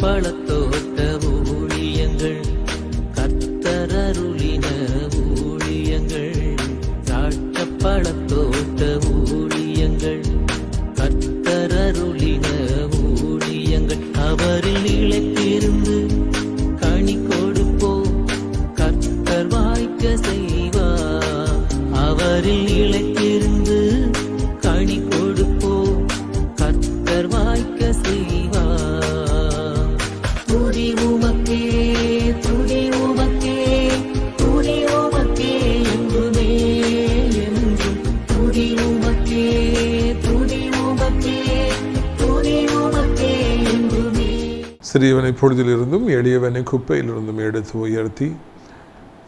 பழத்தோட்ட ஊழியங்கள், கர்த்தரருளின ஊழியங்கள். திராட்சை பழத்தோட்ட ஊழியங்கள், கர்த்தரருளின ஊழியங்கள். அவரில் நிலைத்திருந்து கனி கொடுப்போம், கர்த்தர் வாய்க்க செய்வார். அவரில் நிலைத்திருந்து கனி கொடுப்போம், கர்த்தர் வாய்க்க செய்வார். துதி உமக்கே, துதி உமக்கே, துதி உமக்கே என்றுமே என்றும். துதி உமக்கே, துதி உமக்கே, துதி உமக்கே என்றுமே. சிறியவனை பொழுதிலிருந்தும் எளியவனை குப்பையிலிருந்தும் எடுத்து உயர்த்தி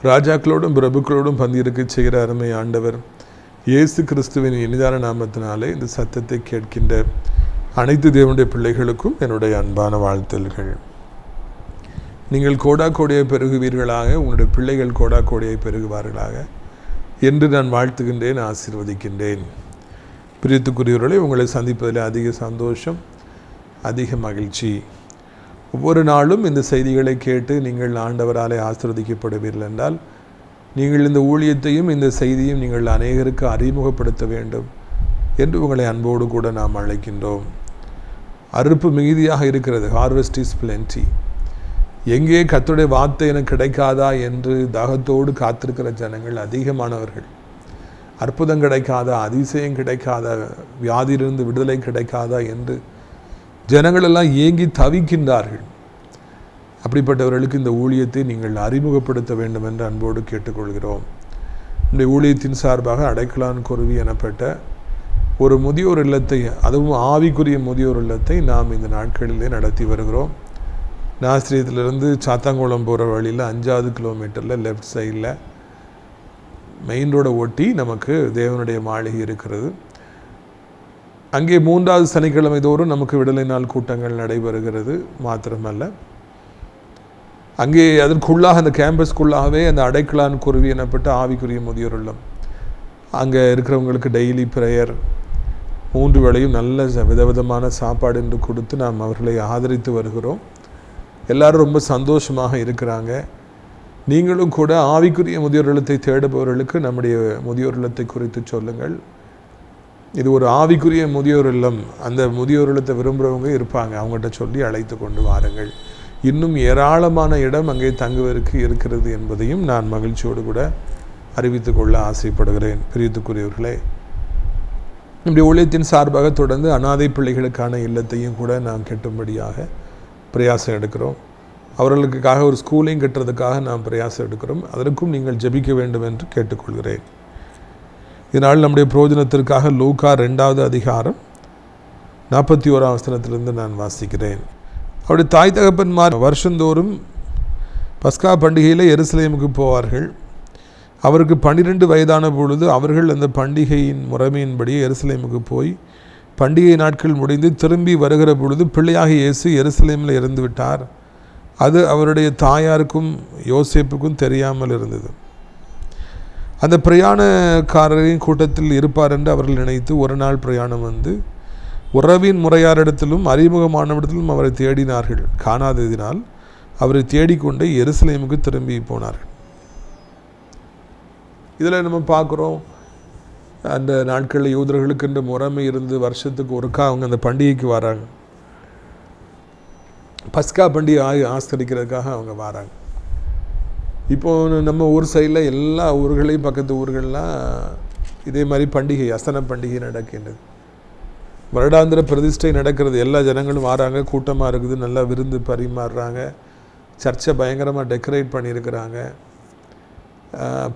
ராஜாக்களோடும் பிரபுக்களோடும் பந்தியிருக்க செய்கிற அருமை ஆண்டவர் இயேசு கிறிஸ்துவின் இனிதான நாமத்தினாலே இந்த சத்தத்தை கேட்கின்ற அனைத்து தேவனுடைய பிள்ளைகளுக்கும் என்னுடைய அன்பான வாழ்த்தல்கள். நீங்கள் கோடா கோடியை பெருகுவீர்களாக, உங்களுடைய பிள்ளைகள் கோடா கோடியை பெருகுவார்களாக என்று நான் வாழ்த்துகின்றேன், ஆசீர்வதிக்கின்றேன். பிரியத்துக்குரியவர்களை உங்களை சந்திப்பதில் அதிக சந்தோஷம், அதிக மகிழ்ச்சி. ஒவ்வொரு நாளும் இந்த செய்திகளை கேட்டு நீங்கள் ஆண்டவராலே ஆசீர்வதிக்கப்படுவீர்கள் என்றால், நீங்கள் இந்த ஊழியத்தையும் இந்த செய்தியும் நீங்கள் அநேகருக்கு அறிமுகப்படுத்த வேண்டும் என்று உங்களை அன்போடு கூட நாம் அழைக்கின்றோம். அறுப்பு மிகுதியாக இருக்கிறது, ஹார்வெஸ்ட் இஸ் பிளென்டி. எங்கே கர்த்தருடைய வார்த்தை எனக்கு கிடைக்காதா என்று தாகத்தோடு காத்திருக்கிற ஜனங்கள் அதிகமானவர்கள். அற்புதம் கிடைக்காதா, அதிசயம் கிடைக்காதா, வியாதியிலிருந்து விடுதலை கிடைக்காதா என்று ஜனங்களெல்லாம் ஏங்கி தவிக்கின்றார்கள். அப்படிப்பட்டவர்களுக்கு இந்த ஊழியத்தை நீங்கள் அறிமுகப்படுத்த வேண்டும் என்று அன்போடு கேட்டுக்கொள்கிறோம். இந்த ஊழியத்தின் சார்பாக அடைக்கலான் குருவி எனப்பட்ட ஒரு முதியோர் இல்லத்தை, அதுவும் ஆவிக்குரிய முதியோர் இல்லத்தை நாம் இந்த நாட்களிலே நடத்தி வருகிறோம். நாசிரியத்திலிருந்து சாத்தாங்குளம் போகிற வழியில் 5வது கிலோமீட்டரில் லெஃப்ட் சைடில் மெயின் ரோடை ஒட்டி நமக்கு தேவனுடைய மாளிகை இருக்கிறது. அங்கே 3வது சனிக்கிழமை தோறும் நமக்கு விடுதலை நாள் கூட்டங்கள் நடைபெறுகிறது. மாத்திரமல்ல, அங்கே அதற்குள்ளாக அந்த கேம்பஸ்க்குள்ளாகவே அந்த அடைக்கலான் குருவி எனப்பட்ட ஆவிக்குரிய முதியோர் இல்லம், அங்கே இருக்கிறவங்களுக்கு டெய்லி ப்ரேயர், 3 வேளையும் நல்ல விதவிதமான சாப்பாடு என்று கொடுத்து நாம் அவர்களை ஆதரித்து வருகிறோம். எல்லாரும் ரொம்ப சந்தோஷமாக இருக்கிறாங்க. நீங்களும் கூட ஆவிக்குரிய முதியோர் இல்லத்தை தேடுபவர்களுக்கு நம்முடைய முதியோர் இல்லத்தை குறித்து சொல்லுங்கள். இது ஒரு ஆவிக்குரிய முதியோர் இல்லம். அந்த முதியோர் இல்லத்தை விரும்புகிறவங்க இருப்பாங்க, அவங்கள்ட்ட சொல்லி அழைத்து கொண்டு வாருங்கள். இன்னும் ஏராளமான இடம் அங்கே தங்குவதற்கு இருக்கிறது என்பதையும் நான் மகிழ்ச்சியோடு கூட அறிவித்து கொள்ள ஆசைப்படுகிறேன். பிரியத்துக்குரியவர்களே, நம்முடைய ஊழியத்தின் சார்பாக தொடர்ந்து அனாதை பிள்ளைகளுக்கான இல்லத்தையும் கூட நாம் கட்டும்படியாக பிரயாசம் எடுக்கிறோம். அவர்களுக்காக ஒரு ஸ்கூலையும் கட்டுறதுக்காக நாம் பிரயாசம் எடுக்கிறோம். அதற்கும் நீங்கள் ஜெபிக்க வேண்டும் என்று கேட்டுக்கொள்கிறேன். இதனால் நம்முடைய பிரயோஜனத்திற்காக லூக்கா 2வது அதிகாரம் 41ஆம் வசனத்திலிருந்து நான் வாசிக்கிறேன். அவருடைய தாய் தகப்பன்மார் வருஷந்தோறும் பஸ்கா பண்டிகையில் எருசலேமுக்கு போவார்கள். அவருக்கு 12 வயதான பொழுது அவர்கள் அந்த பண்டிகையின் முறைமையின்படி எருசலேமுக்கு போய் பண்டிகை நாட்கள் முடிந்து திரும்பி வருகிற பொழுது பிள்ளையாக இயேசு எருசலேமில் இறந்து விட்டார். அது அவருடைய தாயாருக்கும் யோசேப்புக்கும் தெரியாமல் இருந்தது. அந்த பிரயாணக்காரரின் கூட்டத்தில் இருப்பார் என்று அவர்கள் நினைத்து ஒரு நாள் பிரயாணம் வந்து உறவின் முறையாரிடத்திலும் அறிமுகமானவிடத்திலும் அவரை தேடினார்கள். காணாததினால் அவரை தேடிக்கொண்டு எருசலேமுக்கு திரும்பி போனார்கள். இதில் நம்ம பார்க்குறோம், அந்த நாட்களில் யூதர்களுக்கு என்ற முறைமை இருந்து வருஷத்துக்கு ஒருக்கா அவங்க அந்த பண்டிகைக்கு வராங்க. பஸ்கா பண்டிகை ஆஸ்கரிக்கிறதுக்காக அவங்க வராங்க. இப்போது நம்ம ஊர் சைடில் எல்லா ஊர்களையும் பக்கத்து ஊர்கள்லாம் இதே மாதிரி பண்டிகை, அசன பண்டிகை நடக்கின்றது. வருடாந்திர பிரதிஷ்டை நடக்கிறது. எல்லா ஜனங்களும் வராங்க, கூட்டமாக இருக்குது, நல்லா விருந்து பரிமாறுறாங்க. சர்ச்சை பயங்கரமாக டெக்கரேட் பண்ணியிருக்கிறாங்க.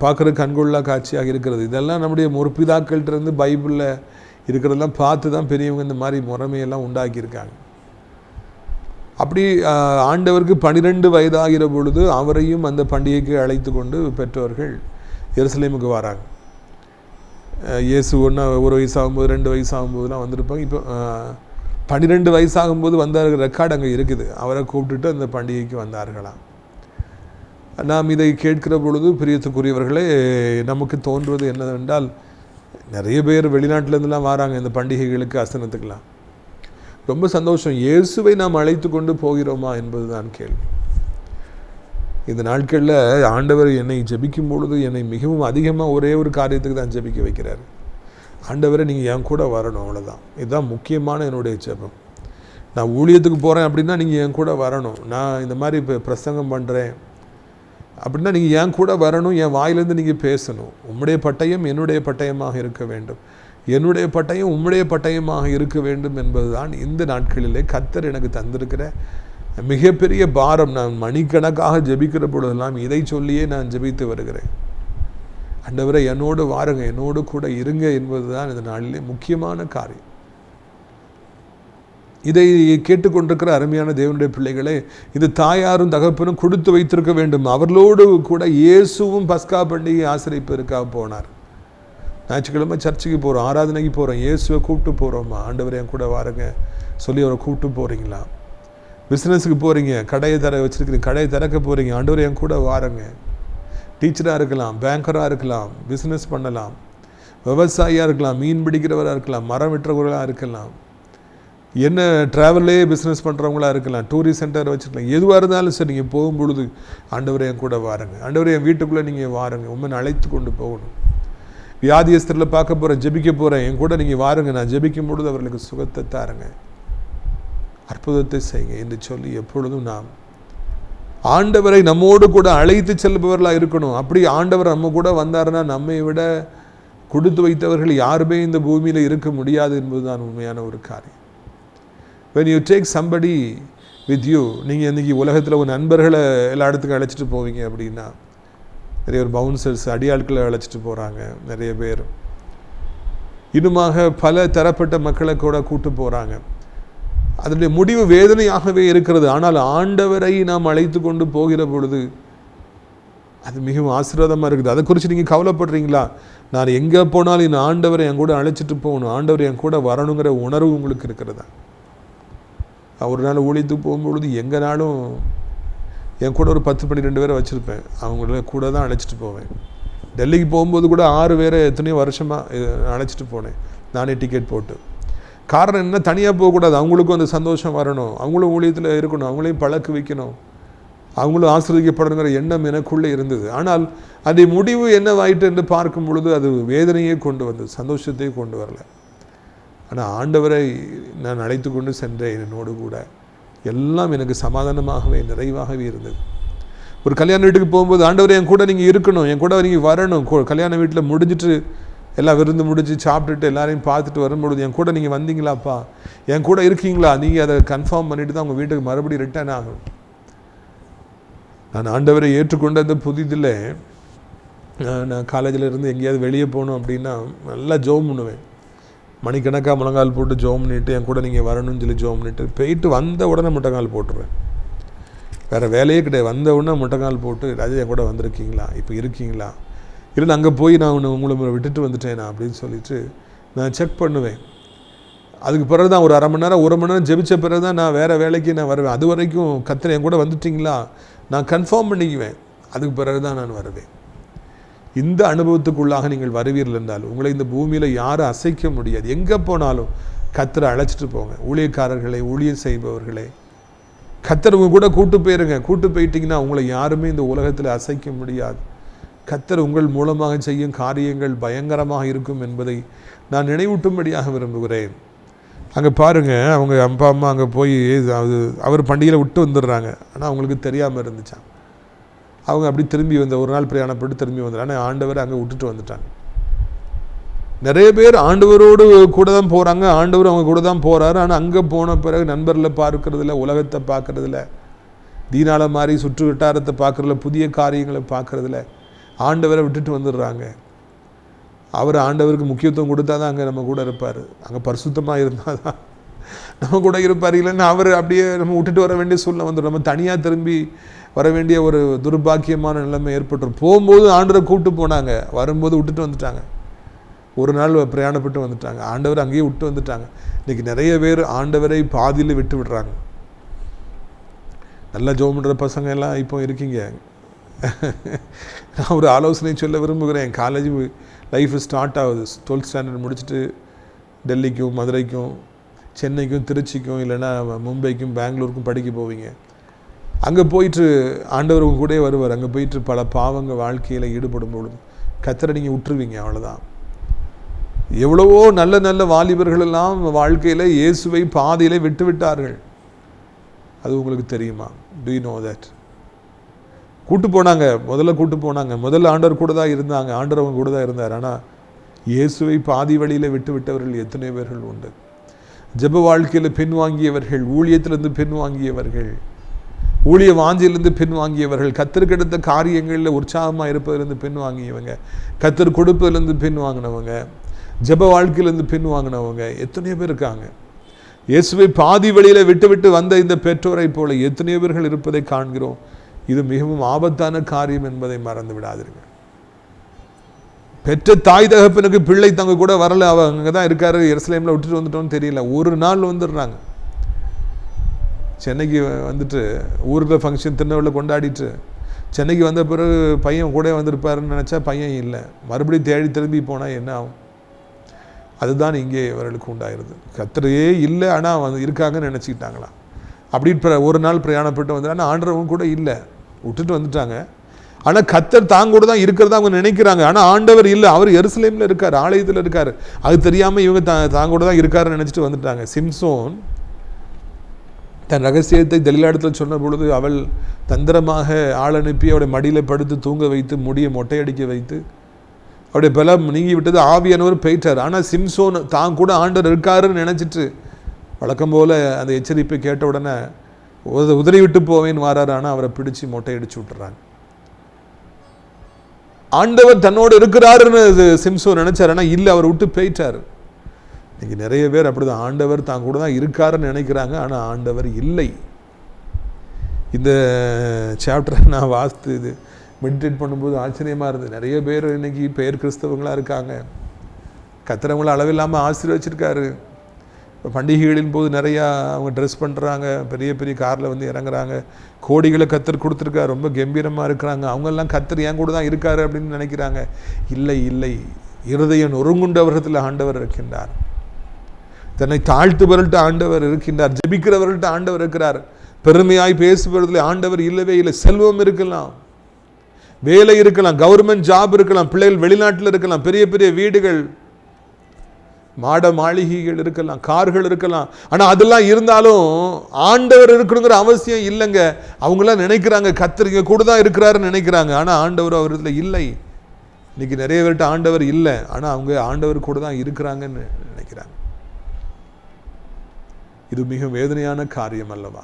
பார்க்குற கண்கொள்ளா காட்சியாக இருக்கிறது. இதெல்லாம் நம்முடைய முற்பிதாக்கள்கிட்டருந்து பைபிளில் இருக்கிறதெல்லாம் பார்த்து தான் பெரியவங்க இந்த மாதிரி முறைமையெல்லாம் உண்டாக்கியிருக்காங்க. அப்படி ஆண்டவருக்கு 12 வயதாகிற பொழுது அவரையும் அந்த பண்டிகைக்கு அழைத்து கொண்டு பெற்றோர்கள் எருசலேமுக்கு வராங்க. இயேசு ஒரு வயசாகும்போது 2 வயசாகும்போதுலாம் வந்திருப்பாங்க. இப்போ 12 வயசாகும்போது வந்த ரெக்கார்டு அங்கே இருக்குது. அவரை கூப்பிட்டுட்டு அந்த பண்டிகைக்கு வந்தார்களாம். நாம் இதை கேட்கிற பொழுது பிரியத்துக்குரியவர்களே, நமக்கு தோன்றுவது என்னவென்றால், நிறைய பேர் வெளிநாட்டிலேருந்துலாம் வராங்க இந்த பண்டிகைகளுக்கு, அசனத்துக்கெலாம். ரொம்ப சந்தோஷம். இயேசுவை நாம் அழைத்து கொண்டு போகிறோமா என்பதுதான் கேள்வி. இந்த நாட்களில் ஆண்டவர் என்னை ஜெபிக்கும் பொழுது என்னை மிகவும் அதிகமாக ஒரே ஒரு காரியத்துக்கு தான் ஜெபிக்க வைக்கிறார். ஆண்டவரை நீங்கள் என் கூட வரணும், அவ்வளோதான். இதுதான் முக்கியமான என்னுடைய ஜெபம். நான் ஊழியத்துக்கு போகிறேன் அப்படின்னா நீங்கள் என் கூட வரணும். நான் இந்த மாதிரி இப்போ பிரசங்கம் பண்ணுறேன் அப்படின்னா நீங்கள் என் கூட வரணும், என் வாயிலேருந்து நீங்கள் பேசணும். உம்முடைய பட்டயம் என்னுடைய பட்டயமாக இருக்க வேண்டும், என்னுடைய பட்டயம் உம்முடைய பட்டயமாக இருக்க வேண்டும் என்பதுதான் இந்த நாட்களிலே கர்த்தர் எனக்கு தந்திருக்கிற மிகப்பெரிய பாரம். நான் மணிக்கணக்காக ஜெபிக்கிற பொழுதெல்லாம் இதை சொல்லியே நான் ஜெபித்து வருகிறேன். ஆண்டவரை என்னோடு வாருங்க, என்னோடு கூட இருங்க என்பதுதான் இந்த நாளிலே முக்கியமான காரியம். இதை கேட்டுக்கொண்டிருக்கிற அருமையான தேவனுடைய பிள்ளைகளே, இது தாயாரும் தகப்பனும் கொடுத்து வைத்திருக்க வேண்டும். அவர்களோடு கூட இயேசுவும் பஸ்கா பண்டிகை ஆசரிப்பதற்காக போனார். ஞாயிற்றுக்கிழமை சர்ச்சுக்கு போகிறோம், ஆராதனைக்கு போகிறோம், இயேசுவை கூப்பிட்டு போகிறோமா? ஆண்டவரை என் கூட வாருங்க சொல்லி அவரை கூப்பிட்டு போகிறீங்களா? பிஸ்னஸுக்கு போகிறீங்க, கடையை வச்சுருக்கிறீங்க, கடையை திறக்க போகிறீங்க, ஆண்டவரை என் கூட வாருங்க. டீச்சராக இருக்கலாம், பேங்கராக இருக்கலாம், பிஸ்னஸ் பண்ணலாம், விவசாயியாக இருக்கலாம், மீன் பிடிக்கிறவராக இருக்கலாம், மரம் வெட்டுறவர்களாக இருக்கலாம், என்ன ட்ராவல்லே பிஸ்னஸ் பண்ணுறவங்களா இருக்கலாம், டூரிஸ்ட் சென்டர் வச்சுருக்கலாம். எதுவாக இருந்தாலும் சரி, நீங்கள் போகும்பொழுது ஆண்டவரை என் கூட வாருங்க, ஆண்டவரை என் வீட்டுக்குள்ளே நீங்கள் வாருங்க, உண்மை அழைத்து கொண்டு போகணும். வியாதியஸ்தரில் பார்க்க போகிறேன், ஜெபிக்க போகிறேன், என் கூட நீங்கள் வாருங்க, நான் ஜெபிக்கும் பொழுது அவர்களுக்கு சுகத்தை தாருங்க, அற்புதத்தை செய்யுங்க என்று சொல்லி எப்பொழுதும் நாம் ஆண்டவரை நம்மோடு கூட அழைத்து செல்பவர்களாக இருக்கணும். அப்படி ஆண்டவர் நம்ம கூட வந்தாருன்னா நம்மை விட கொடுத்து வைத்தவர்கள் யாருமே இந்த பூமியில் இருக்க முடியாது என்பதுதான் உண்மையான ஒரு காரியம். when you take somebody with you, நீங்கள் இன்றைக்கி உலகத்தில் ஒரு நண்பர்களை எல்லா இடத்துக்கும் அழைச்சிட்டு போவீங்க அப்படின்னா, நிறைய ஒரு பவுன்சர்ஸ் அடியாட்களை அழைச்சிட்டு போகிறாங்க, நிறைய பேர் இன்னுமாக பல தரப்பட்ட மக்களை கூட கூட்டு போகிறாங்க. அதனுடைய முடிவு வேதனையாகவே இருக்கிறது. ஆனால் ஆண்டவரை நாம் அழைத்து கொண்டு போகிற பொழுது அது மிகவும் ஆசீர்வாதமாக இருக்குது. அதை குறித்து நீங்கள் கவலைப்படுறீங்களா? நான் எங்கே போனாலும் இந்த ஆண்டவரை என் கூட அழைச்சிட்டு போகணும், ஆண்டவர் என் கூட வரணுங்கிற உணர்வு உங்களுக்கு இருக்கிறதா? ஒரு நாள் ஊழியத்துக்கு போகும்பொழுது எங்கேனாலும் என் கூட ஒரு 10-12 பேரை வச்சுருப்பேன், அவங்கள கூட தான் அழைச்சிட்டு போவேன். டெல்லிக்கு போகும்போது கூட 6 பேரை எத்தனையோ வருஷமாக அழைச்சிட்டு போனேன், நானே டிக்கெட் போட்டு. காரணம் என்ன? தனியாக போகக்கூடாது, அவங்களுக்கும் அந்த சந்தோஷம் வரணும், அவங்களும் ஊழியத்தில் இருக்கணும், அவங்களையும் பழக்க வைக்கணும், அவங்களும் ஆசீர்வதிக்கப்படணுங்கிற எண்ணம் எனக்குள்ளே இருந்தது. ஆனால் அதை முடிவு என்னவாயிட்டு என்று பார்க்கும் பொழுது அது வேதனையே கொண்டு வந்தது, சந்தோஷத்தையே கொண்டு வரல. ஆனால் ஆண்டவரை நான் அழைத்து கொண்டு சென்றேன், என்னோடு கூட எல்லாம் எனக்கு சமாதானமாகவே நிறைவாகவே இருந்தது. ஒரு கல்யாண வீட்டுக்கு போகும்போது ஆண்டவரை என் கூட நீங்கள் இருக்கணும், என் கூட நீங்கள் வரணும். கல்யாண வீட்டில் முடிஞ்சிட்டு எல்லாம் விருந்து முடிஞ்சு சாப்பிட்டுட்டு எல்லாரையும் பார்த்துட்டு வரும்பொழுது என் கூட நீங்கள் வந்தீங்களாப்பா, என் கூட இருக்கீங்களா, நீங்கள் அதை கன்ஃபார்ம் பண்ணிவிட்டு தான் உங்கள் வீட்டுக்கு மறுபடியும் ரிட்டர்ன் ஆகும். நான் ஆண்டவரை ஏற்றுக்கொண்ட அந்த புதிதில் நான் காலேஜில் இருந்து எங்கேயாவது வெளியே போகணும் அப்படின்னா நல்லா ஜோம் பண்ணுவேன், மணிக்கணக்காக முழங்கால் போட்டு ஜோம் பண்ணிட்டு என் கூட நீங்கள் வரணும்னு சொல்லி ஜோம் பண்ணிட்டு போயிட்டு வந்த உடனே முட்டைக்கால் போட்டுருவேன். வேறு வேலையே கிடையாது, வந்த உடனே முட்டைக்கால் போட்டு ராஜா என் கூட வந்திருக்கீங்களா, இப்போ இருக்கீங்களா, இல்லை அங்கே போய் நான் உங்களை விட்டுட்டு வந்துட்டேனா அப்படின்னு சொல்லிட்டு நான் செக் பண்ணுவேன். அதுக்கு பிறகு தான் ஒரு அரை மணி நேரம் 1 மணி நேரம் ஜெபிச்ச பிறகு தான் நான் வேறு வேலைக்கு நான் வருவேன். அது வரைக்கும் கர்த்தர் என் கூட வந்துட்டிங்களா நான் கன்ஃபார்ம் பண்ணிக்குவேன், அதுக்கு பிறகு தான் நான் வருவேன். இந்த அனுபவத்துக்குள்ளாக நீங்கள் வருவீர்கள் என்றால் உங்களை இந்த பூமியில் யாரும் அசைக்க முடியாது. எங்கே போனாலும் கர்த்தரை அழைச்சிட்டு போங்க. ஊழியக்காரர்களை, ஊழியம் செய்பவர்களை கர்த்தர் உங்க கூட கூட்டு போயிருங்க. கூட்டு போயிட்டீங்கன்னா உங்களை யாருமே இந்த உலகத்தில் அசைக்க முடியாது. கர்த்தர் உங்கள் மூலமாக செய்யும் காரியங்கள் பயங்கரமாக இருக்கும் என்பதை நான் நினைவூட்டும்படியாக விரும்புகிறேன். அங்கே பாருங்கள், அவங்க அப்பா அம்மா அங்கே போய் அவர் பண்டிகையில் விட்டு வந்துடுறாங்க. ஆனால் அவங்களுக்கு தெரியாமல் இருந்துச்சான். அவங்க அப்படி திரும்பி ஒரு நாள் பிரயாணப்பட்டு திரும்பி வந்துடுறாங்க. ஆனால் ஆண்டவர் அங்கே விட்டுட்டு வந்துட்டாங்க. நிறைய பேர் ஆண்டவரோடு கூட தான் போகிறாங்க, ஆண்டவர் அவங்க கூட தான் போகிறாரு. ஆனால் அங்கே போன பிறகு நண்பர்களை பார்க்கறதில்ல, உலகத்தை பார்க்கறதில்ல, தீனால மாதிரி சுற்று வட்டாரத்தை பார்க்கறதில்ல, புதிய காரியங்களை பார்க்கறதில்ல, ஆண்டவரை விட்டுட்டு வந்துடுறாங்க. அவர் ஆண்டவருக்கு முக்கியத்துவம் கொடுத்தா தான் அங்கே நம்ம கூட இருப்பார். அங்கே பரிசுத்தமாக இருந்தால் தான் நம்ம கூட இருப்பார். இல்லைன்னா அவர் அப்படியே நம்ம விட்டுட்டு வர வேண்டிய சூழ்நிலை வந்துடும். நம்ம தனியாக திரும்பி வர வேண்டிய ஒரு துர்பாக்கியமான நிலைமை ஏற்பட்டுரும். போகும்போது ஆண்டவரை கூப்பிட்டு போனாங்க, வரும்போது விட்டுட்டு வந்துட்டாங்க. ஒரு நாள் பிரயாணப்பட்டு வந்துட்டாங்க, ஆண்டவர் அங்கேயே விட்டு வந்துட்டாங்க. இன்றைக்கி நிறைய பேர் ஆண்டவரை பாதியில் விட்டு விடுறாங்க. நல்லா ஜெபம் பண்ணுற பசங்க எல்லாம் இப்போ இருக்கீங்க. நான் ஒரு ஆலோசனை சொல்ல விரும்புகிறேன். காலேஜ் லைஃப் ஸ்டார்ட் ஆகுது, 12th ஸ்டாண்டர்ட் முடிச்சுட்டு டெல்லிக்கும் மதுரைக்கும் சென்னைக்கும் திருச்சிக்கும் இல்லைன்னா மும்பைக்கும் பெங்களூருக்கும் படிக்க போவீங்க. அங்கே போயிட்டு ஆண்டவர் கூட வருவார். அங்கே போயிட்டு பல பாவங்க வாழ்க்கையில் ஈடுபடும் பொழுது கர்த்தரை நீங்கள் விட்டுருவீங்க, அவ்வளோதான். எவ்வளவோ நல்ல நல்ல வாலிபர்கள் எல்லாம் வாழ்க்கையில் இயேசுவை பாதையில் விட்டு விட்டார்கள். அது உங்களுக்கு தெரியுமா? To you know that? கூட்டு போனாங்க, முதல்ல ஆண்டவர் கூட தான் இருந்தாங்க, ஆண்டவர் அவங்க கூட தான் இருந்தார். ஆனால் இயேசுவை பாதி வழியில் விட்டு விட்டவர்கள் எத்தனை பேர்கள் உண்டு. ஜெப வாழ்க்கையில் பின்வாங்கியவர்கள், ஊழியத்திலிருந்து பின்வாங்கியவர்கள், ஊழிய வாஞ்சியிலிருந்து பின்வாங்கியவர்கள், கர்த்தருக்கு எடுத்த காரியங்களில் உற்சாகமாக இருப்பதிலிருந்து பின்வாங்கியவங்க, கர்த்தர் கொடுப்பதிலிருந்து பின்வாங்கினவங்க, ஜெப வாழ்க்கையிலிருந்து பின்வாங்கினவங்க எத்தனையோ பேர் இருக்காங்க. இயேசுவை பாதி வழியில் விட்டு விட்டு வந்த இந்த பெற்றோரை போல எத்தனையோ பேர்கள் இருப்பதை காண்கிறோம். இது மிகவும் ஆபத்தான காரியம் என்பதை மறந்து விடாதீர்கள். பெற்ற தாய் தகப்பனுக்கு பிள்ளை தங்க கூட வரல, அவ அங்கே தான் இருக்காரு, எருசலேமில் விட்டுட்டு வந்துட்டோன்னு தெரியல. ஒரு நாள் வந்துடுறாங்க. சென்னைக்கு வந்துட்டு ஊரில் ஃபங்க்ஷன் திருநெல்வேலியில் கொண்டாடிட்டு சென்னைக்கு வந்த பிறகு பையன் கூட வந்திருப்பாருன்னு நினச்சா பையன் இல்லை. மறுபடியும் தேடி திரும்பி போனால் என்ன ஆகும்? அதுதான் இங்கே இவர்களுக்கு உண்டாயிருது. கர்த்தரே இல்லை, ஆனால் இருக்காங்கன்னு நினச்சிக்கிட்டாங்களாம். அப்படி ஒரு நாள் பிரயாணப்பட்டு வந்து, ஆனால் ஆண்டவங்க கூட இல்லை, விட்டுட்டு வந்துட்டாங்க. ஆனால் கர்த்தர் தாங்க கூட தான் இருக்கிறதா அவங்க நினைக்கிறாங்க. ஆனால் ஆண்டவர் இல்லை, அவர் எருசலேமில் இருக்கார், ஆலயத்தில் இருக்கார். அது தெரியாமல் இவங்க தாங்க கூட தான் இருக்காருன்னு நினச்சிட்டு வந்துட்டாங்க. சிம்சோன் தன் ரகசியத்தை தெளிலாடத்தில் சொன்ன பொழுது அவள் தந்திரமாக ஆள் அனுப்பி அவருடைய மடியில் படுத்து தூங்க வைத்து முடியை மொட்டையடிக்க வைத்து அவருடைய பலம் நீங்கி விட்டது. ஆவியானவர் போயிட்டார். ஆனால் சிம்சோன் தான் கூட ஆண்டவர் இருக்காருன்னு நினச்சிட்டு வழக்கம் போல் அந்த எச்சரிப்பை கேட்ட உடனே உதறி விட்டு போவேன்னு வாராரு. ஆனால் அவரை பிடிச்சி மொட்டையடிச்சு விட்டுறாங்க. ஆண்டவர் தன்னோடு இருக்கிறாருன்னு சிம்சோன் நினைச்சார். ஆனால் இல்லை, அவர் விட்டு போயிட்டார். இன்னைக்கு நிறைய பேர் அப்படிதான், ஆண்டவர் தான் கூட தான் இருக்காருன்னு நினைக்கிறாங்க, ஆனால் ஆண்டவர் இல்லை. இந்த சாப்டரை நான் வாசித்து இது மெடிடேட் பண்ணும்போது ஆச்சரியமாக இருந்தது. நிறைய பேர் இன்னைக்கு பெயர் கிறிஸ்தவங்களாக இருக்காங்க. கர்த்தரவங்களை அளவில்லாமல் ஆசீர்வச்சிருக்காரு. இப்போ பண்டிகைகளின் போது நிறையா அவங்க ட்ரெஸ் பண்ணுறாங்க, பெரிய பெரிய காரில் வந்து இறங்குறாங்க, கோடிகளை கர்த்தர் கொடுத்துருக்காரு, ரொம்ப கம்பீரமாக இருக்கிறாங்க. அவங்கெல்லாம் கர்த்தர் ஏன் கூட தான் இருக்காரு அப்படின்னு நினைக்கிறாங்க. இல்லை இல்லை, இருதயம் நொறுங்குண்டவர்களில் ஆண்டவர் இருக்கின்றார். தன்னை தாழ்த்துபவர்கள்ட்ட ஆண்டவர் இருக்கின்றார். ஜெபிக்கிறவர்கள்ட்ட ஆண்டவர் இருக்கிறார். பெருமையாய் பேசுபவர்களில் ஆண்டவர் இல்லவே இல்லை. செல்வம் இருக்கலாம், வேலை இருக்கலாம், கவர்மெண்ட் ஜாப் இருக்கலாம், பிள்ளைகள் வெளிநாட்டில் இருக்கலாம், பெரிய பெரிய வீடுகள், மாட மாளிகைகள் இருக்கலாம், கார்கள் இருக்கலாம். ஆனால் அதெல்லாம் இருந்தாலும் ஆண்டவர் இருக்கணுங்கிற அவசியம் இல்லைங்க. அவங்களாம் நினைக்கிறாங்க கர்த்தர் இங்கே கூட தான் இருக்கிறாருன்னு நினைக்கிறாங்க. ஆனால் ஆண்டவர் அவர்களில் இல்லை. இன்னைக்கு நிறைய பேர்கிட்ட ஆண்டவர் இல்லை, ஆனால் அவங்க ஆண்டவர் கூட தான் இருக்கிறாங்கன்னு நினைக்கிறாங்க. இது மிக வேதனையான காரியம் அல்லவா?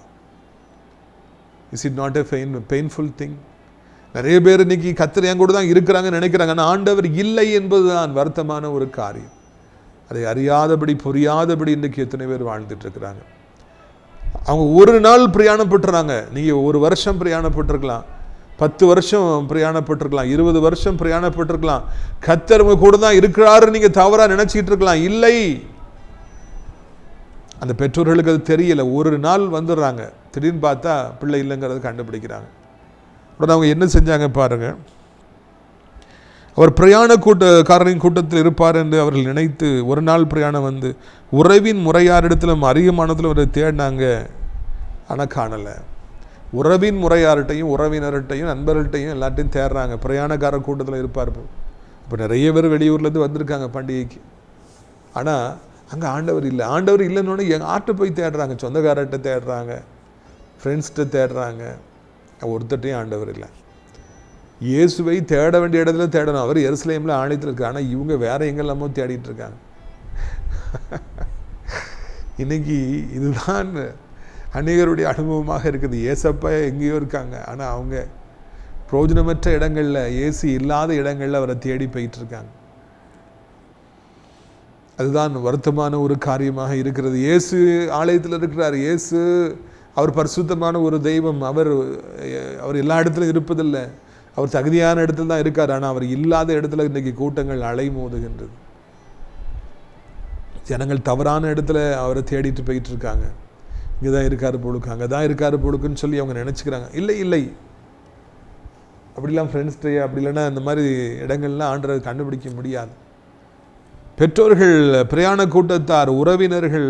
Is it not a painful thing? நிறைய பேர் இன்னைக்கு கர்த்தர் என் கூட தான் இருக்கிறாங்கன்னு நினைக்கிறாங்க, ஆனால் ஆண்டவர் இல்லை என்பதுதான் வருத்தமான ஒரு காரியம். அதை அறியாதபடி புரியாதபடி இன்றைக்கு எத்தனை பேர் வாழ்ந்துட்டு இருக்கிறாங்க. அவங்க ஒரு நாள் பிரயாணப்பட்டுறாங்க. நீங்கள் ஒரு வருஷம் பிரயாணப்பட்டிருக்கலாம், 10 வருஷம் பிரயாணப்பட்டிருக்கலாம், 20 வருஷம் பிரயாணப்பட்டிருக்கலாம். கர்த்தர் உங்க கூட தான் இருக்கிறாரு நீங்கள் தவறாக நினைச்சிட்டு இருக்கலாம். இல்லை, அந்த பெற்றோர்களுக்கு அது தெரியல. ஒரு நாள் வந்துடுறாங்க, திடீர்னு பார்த்தா பிள்ளை இல்லைங்கிறத கண்டுபிடிக்கிறாங்க. உடனே அவங்க என்ன செஞ்சாங்க பாருங்க. அவர் பிரயாணக்காரரின் கூட்டத்தில் இருப்பார் என்று அவர்கள் நினைத்து ஒரு நாள் பிரயாணம் வந்து உறவின் முறையாரிடத்திலும் அதிகமானதில் அவரை தேடினாங்க, ஆனால் காணலை. உறவின் முறையார்கிட்டையும் உறவினர்கிட்டையும் நண்பர்கள்ட்டையும் எல்லாத்தையும் தேடுறாங்க. பிரயாணக்கார கூட்டத்தில் இருப்பார். இப்போ நிறைய பேர் வெளியூர்லேருந்து வந்திருக்காங்க பண்டிகைக்கு, ஆனால் அங்கே ஆண்டவர் இல்லை. ஆண்டவர் இல்லைன்னு எங்கள் ஆட்டை போய் தேடுறாங்க, சொந்தக்காரர்கிட்ட தேடுறாங்க, ஃப்ரெண்ட்ஸ்கிட்ட தேடுறாங்க. ஒருத்தட்டையும் ஆண்டவர் இல்லை. இயேசுவை தேட வேண்டிய இடத்துல தேடணும். அவர் எருசலேமில் ஆலயத்தில் இருக்கு, ஆனால் இவங்க வேற எங்கெல்லாமோ தேடிட்டு இருக்காங்க. இன்னைக்கு இதுதான் அநேகருடைய அனுபவமாக இருக்குது. ஏசப்பா எங்கேயோ இருக்காங்க, ஆனால் அவங்க பிரயோஜனமற்ற இடங்களில், இயேசு இல்லாத இடங்களில் அவரை தேடி போயிட்டு இருக்காங்க. அதுதான் வருத்தமான ஒரு காரியமாக இருக்கிறது. இயேசு ஆலயத்தில் இருக்கிறார். இயேசு அவர் பரிசுத்தமான ஒரு தெய்வம். அவர் எல்லா இடத்துலையும் இருப்பதில்லை. அவர் தகுதியான இடத்துல தான் இருக்கார். ஆனால் அவர் இல்லாத இடத்துல இன்றைக்கு கூட்டங்கள் அலைமோதுகின்றது. ஜனங்கள் தவறான இடத்துல அவரை தேடிட்டு போயிட்டு இருக்காங்க. இங்கே தான் இருக்காரு பொழுக்கு, அங்கே தான் இருக்காரு பொழுக்குன்னு சொல்லி அவங்க நினச்சிக்கிறாங்க. இல்லை இல்லை, அப்படிலாம் ஃப்ரெண்ட்ஸ்டே அப்படி இல்லைன்னா இந்த மாதிரி இடங்கள்லாம் ஆண்டரை கண்டுபிடிக்க முடியாது. பெற்றோர்கள், பிரயாண கூட்டத்தார், உறவினர்கள்,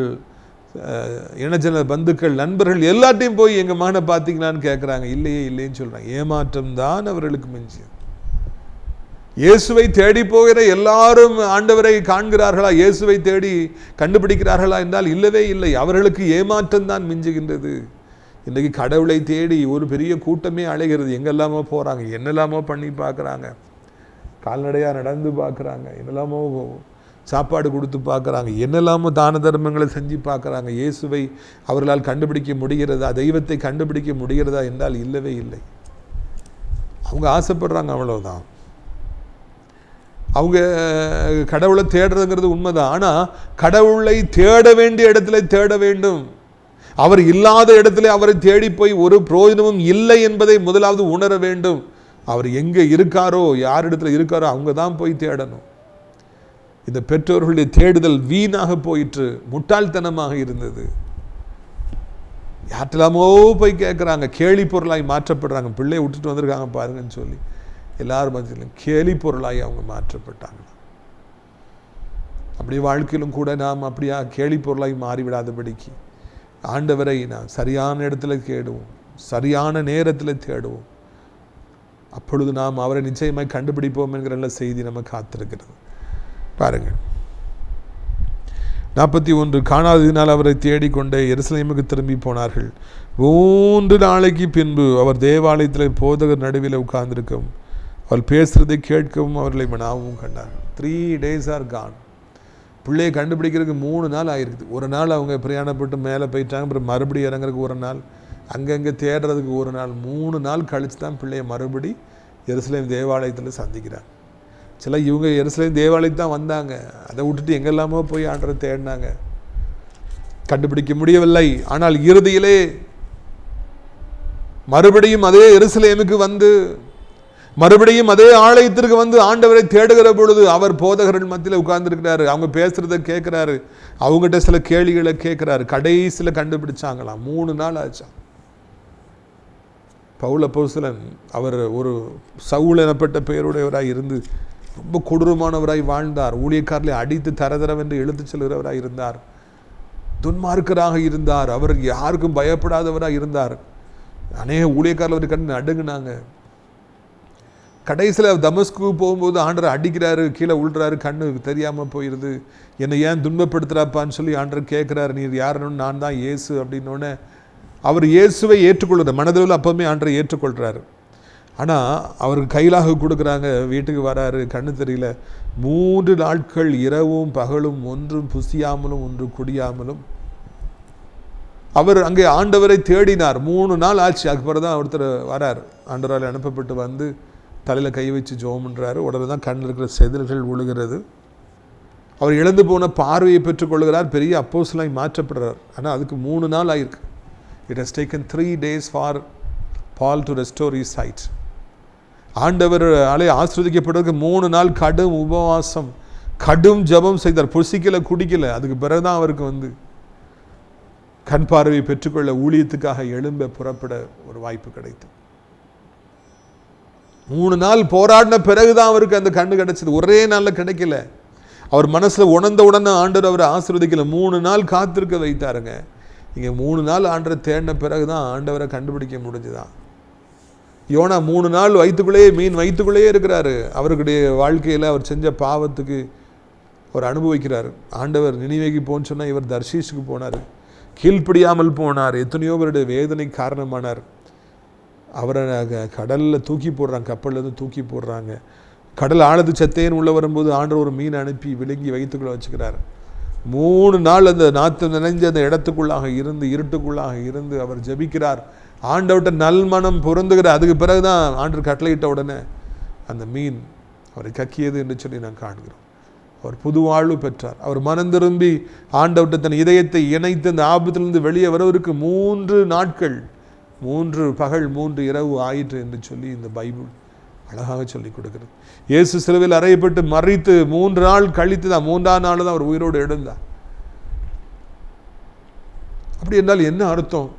இனஜன பந்துக்கள், நண்பர்கள் எல்லாத்தையும் போய் எங்கள் மகனை பார்த்தீங்களான்னு கேட்குறாங்க. இல்லையே இல்லைன்னு சொல்கிறாங்க. ஏமாற்றம் தான் அவர்களுக்கு மிஞ்சியது. இயேசுவை தேடி போகிற எல்லாரும் ஆண்டவரை காண்கிறார்களா, இயேசுவை தேடி கண்டுபிடிக்கிறார்களா என்றால் இல்லவே இல்லை. அவர்களுக்கு ஏமாற்றம் தான் மிஞ்சுகின்றது. இன்றைக்கு கடவுளை தேடி ஒரு பெரிய கூட்டமே அலைகிறது. எங்கெல்லாமோ போகிறாங்க, என்னெல்லாமோ பண்ணி பார்க்குறாங்க, கால்நடையாக நடந்து பார்க்குறாங்க, என்னெல்லாமோ சாப்பாடு கொடுத்து பார்க்குறாங்க, என்னெல்லாமோ தான தர்மங்களை செஞ்சு பார்க்குறாங்க. இயேசுவை அவர்களால் கண்டுபிடிக்க முடிகிறதா, தெய்வத்தை கண்டுபிடிக்க முடிகிறதா என்றால் இல்லவே இல்லை. அவங்க ஆசைப்படுறாங்க, அவ்வளவுதான். அவங்க கடவுளை தேடுறதுங்கிறது உண்மைதான். ஆனால் கடவுளை தேட வேண்டிய இடத்துல தேட வேண்டும். அவர் இல்லாத இடத்துல அவரை தேடி போய் ஒரு பிரயோஜனமும் இல்லை என்பதை முதலாவது உணர வேண்டும். அவர் எங்கே இருக்காரோ, யார் இடத்துல இருக்காரோ அவங்க தான் போய் தேடணும். இந்த பெற்றோர்களுடைய தேடுதல் வீணாக போயிற்று, முட்டாள்தனமாக இருந்தது. யார்கிட்டலாமோ போய் கேட்குறாங்க, கேலி பொருளாய் மாற்றப்படுறாங்க. பிள்ளையை விட்டுட்டு வந்திருக்காங்க பாருங்கன்னு சொல்லி எல்லாரும் மத்தியிலும் கேலி பொருளாய் அவங்க மாற்றப்பட்டாங்க. அப்படி வாழ்க்கையிலும் கூட நாம் அப்படியா கேலி பொருளாய் மாறிவிடாதபடிக்கு ஆண்டவரை நாம் சரியான இடத்துல தேடுவோம், சரியான நேரத்தில் தேடுவோம். அப்பொழுது நாம் அவரை நிச்சயமாய் கண்டுபிடிப்போம் என்கிற நல்ல செய்தி நம்ம காத்திருக்கிறது. பாருங்கள், 41 காணாததினால் அவரை தேடிக்கொண்டே எருசலேமுக்கு திரும்பி போனார்கள். 3 நாளைக்கு பின்பு அவர் தேவாலயத்தில் போதகர் நடுவில் உட்கார்ந்திருக்கவும் அவர் பேசுறதை கேட்கவும் அவர்களை மனாவும் கண்டார்கள். 3 days are gone. பிள்ளையை கண்டுபிடிக்கிறதுக்கு 3 நாள் ஆகிருக்குது. ஒரு நாள் அவங்க பிரயாணப்பட்டு மேலே போயிட்டாங்க, அப்புறம் மறுபடியும் இறங்குறதுக்கு ஒரு நாள், அங்கங்கே தேடுறதுக்கு ஒரு நாள், 3 நாள் கழித்து தான் பிள்ளையை மறுபடி எருசலேம் தேவாலயத்தில் சந்திக்கிறாங்க. சில இவங்க எருசலேம் தேவாலயத்து தான் வந்தாங்க, அதை விட்டுட்டு எங்கெல்லாமோ போய் ஆண்டரை தேடினாங்க, கண்டுபிடிக்க முடியவில்லை. ஆனால் இறுதியிலே மறுபடியும் அதே எருசலேமுக்கு வந்து மறுபடியும் அதே ஆலயத்திற்கு வந்து ஆண்டவரை தேடுகிற பொழுது அவர் போதகர்கள் மத்தியில் உட்கார்ந்துருக்கிறாரு. அவங்க பேசுறதை கேட்குறாரு, அவங்ககிட்ட சில கேள்விகளை கேட்குறாரு. கடைசியில் கண்டுபிடிச்சாங்களாம். 3 நாள் ஆச்சா. பவுல் அப்போஸ்தலன் அவர் ஒரு சவுல் எனப்பட்ட பெயருடையவராய் இருந்து ரொம்ப கொடூரமானவராய் வாழ்ந்தார். ஊழியக்காரர்களை அடித்து தரதரவென்று இழுத்து செல்கிறவராய் இருந்தார். துன்மார்க்கராக இருந்தார். அவர் யாருக்கும் பயப்படாதவராக இருந்தார். அநேக ஊழியக்காரர்கள் கண்ணு நடுங்கினாங்க. கடைசியில் தமஸ்கு போகும்போது ஆண்டரை அடிக்கிறாரு, கீழே உள்றாரு, கண்ணு தெரியாமல் போயிடுது. என்னை ஏன் துன்பப்படுத்துகிறாப்பான்னு சொல்லி ஆண்டர் கேட்குறாரு. நீர் யாருன்னு, நான் தான் இயேசு அப்படின்னோடனே அவர் இயேசுவை ஏற்றுக்கொள்கிறார். மனதில் அப்போவுமே ஆண்டரை ஏற்றுக்கொள்கிறாரு. ஆனால் அவருக்கு கையிலாக கொடுக்குறாங்க, வீட்டுக்கு வராரு, கண்ணு தெரியல. 3 நாட்கள் இரவும் பகலும் ஒன்றும் புசியாமலும் ஒன்று குடியாமலும் அவர் அங்கே ஆண்டவரை தேடினார். 3 நாள் ஆச்சு. அதுக்கப்புறம் தான் ஒருத்தர் வரார், ஆண்டவரால் அனுப்பப்பட்டு வந்து தலையில் கை வச்சு ஜெபம் பண்ணுறாரு. உடனே தான் கண்ணில் இருக்கிற செதில்கள் விழுகிறது. அவர் இழந்து போன பார்வையை பெற்றுக்கொள்கிறார். பெரிய அப்போஸ்தலனாய் மாற்றப்படுறார். ஆனால் அதுக்கு 3 நாள் ஆயிருக்கு. It has taken 3 days for Paul to restore his sight. ஆண்டவர் அலை ஆஸ்வதிக்கப்படுறதுக்கு 3 நாள் கடும் உபவாசம், கடும் ஜெபம் செய்தார். புசிக்கலை, குடிக்கலை. அதுக்கு பிறகுதான் அவருக்கு வந்து கண் பார்வையை பெற்றுக்கொள்ள ஊழியத்துக்காக எழும்ப புறப்பட ஒரு வாய்ப்பு கிடைத்தது. 3 நாள் போராடின பிறகுதான் அவருக்கு அந்த கண்ணு கிடைச்சது. ஒரே நாளில் கிடைக்கல. அவர் மனசில் உணர்ந்த உடனே ஆண்டவர் அவரை ஆசீர்வதிக்கல. 3 நாள் காத்திருக்க வைத்தாருங்க. இங்கே 3 நாள் ஆண்டரை தேடின பிறகுதான் ஆண்டவரை கண்டுபிடிக்க முடிஞ்சுதான். யோனா 3 நாள் வயிற்றுக்குள்ளேயே, மீன் வயிற்றுக்குள்ளேயே இருக்கிறாரு. அவருடைய வாழ்க்கையில் அவர் செஞ்ச பாவத்துக்கு அவர் அனுபவிக்கிறார். ஆண்டவர் நினிவேக்கு போன்னு சொன்னால் இவர் தர்ஷீஷுக்கு போனார். கீழ்ப்படியாமல் போனார். எத்தனையோ பேருடைய வேதனை காரணமானார். அவரை கடலில் தூக்கி போடுறாங்க, கப்பல்லேருந்து தூக்கி போடுறாங்க. கடல் ஆழத்து சத்தேன்னு உள்ளே வரும்போது ஆண்டவர் ஒரு மீன் அனுப்பி விழுங்கி வயிற்றுக்குள்ளே வச்சுக்கிறார். 3 நாள் அந்த நாற்று நினைஞ்ச அந்த இடத்துக்குள்ளாக இருந்து, இருட்டுக்குள்ளாக இருந்து அவர் ஜெபிக்கிறார். ஆண்டவர்கிட்ட நல்மனம் பொருந்துகிறார். அதுக்கு பிறகுதான் ஆண்டவர் கட்டளையிட்ட உடனே அந்த மீன் அவரை கக்கியது என்று சொல்லி நான் காண்கிறோம். அவர் புது வாழ்வு பெற்றார். அவர் மனம் திரும்பி ஆண்டவர்கிட்ட தன் இதயத்தை இணைத்து அந்த ஆபத்திலிருந்து வெளியே வருவதற்கு 3 நாட்கள், 3 பகல் 3 இரவு ஆயிற்று என்று சொல்லி இந்த பைபிள் அழகாக சொல்லி கொடுக்கிறது. இயேசு சிலுவையில் அறையப்பட்டு மறித்து 3 நாள் கழித்து தான் 3ஆம் நாள் தான் அவர் உயிரோடு எழுந்தார். அப்படி என்றால் என்ன அர்த்தம்?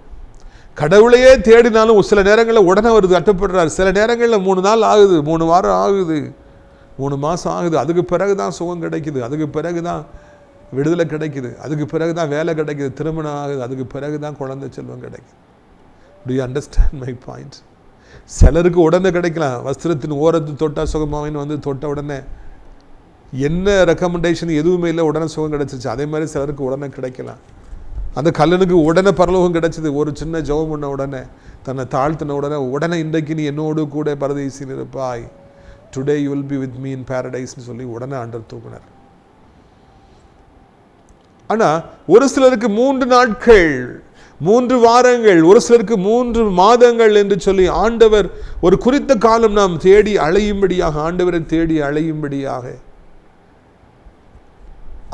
கடவுளையே தேடினாலும் சில நேரங்களில் உடனே அவர் கட்டுப்படுறார். சில நேரங்களில் 3 நாள் ஆகுது, 3 வாரம் ஆகுது, 3 மாதம் ஆகுது. அதுக்கு பிறகு தான் சுகம் கிடைக்குது. அதுக்கு பிறகு தான் விடுதலை கிடைக்குது, அதுக்கு பிறகு தான் வேலை கிடைக்குது, திருமணம் ஆகுது, அதுக்கு பிறகு தான் குழந்தை செல்வம் கிடைக்குது. Do you understand my point? சிலருக்கு உடனே கிடைக்கலாம், வஸ்திரத்தின் ஓரத்து தொட்டா சுகமாவின்னு வந்து தொட்ட உடனே என்ன ரெக்கமெண்டேஷன் எதுவுமே இல்லை, உடனே சுகம் கிடைச்சிச்சு. அதே மாதிரி சிலருக்கு உடனே கிடைக்கலாம். அந்த கல்லனுக்கு உடனே பரலோகம் கிடைச்சிது. ஒரு சின்ன ஜெபம் பண்ண உடனே, தன்னை தாழ்த்தின உடனே இன்றைக்கு நீ என்னோடு கூட பரதேசில் இருப்பாய், today you will be with me in பேரடைஸ்ன்னு சொல்லி உடனே ஆண்டவர் தூக்குனார். ஆனால் ஒரு சிலருக்கு 3 நாட்கள், 3 வாரங்கள், ஒரு சிலருக்கு 3 மாதங்கள் என்று சொல்லி ஆண்டவர் ஒரு குறித்த காலம் நாம் தேடி அலையும்படியாக, ஆண்டவரை தேடி அலையும்படியாக,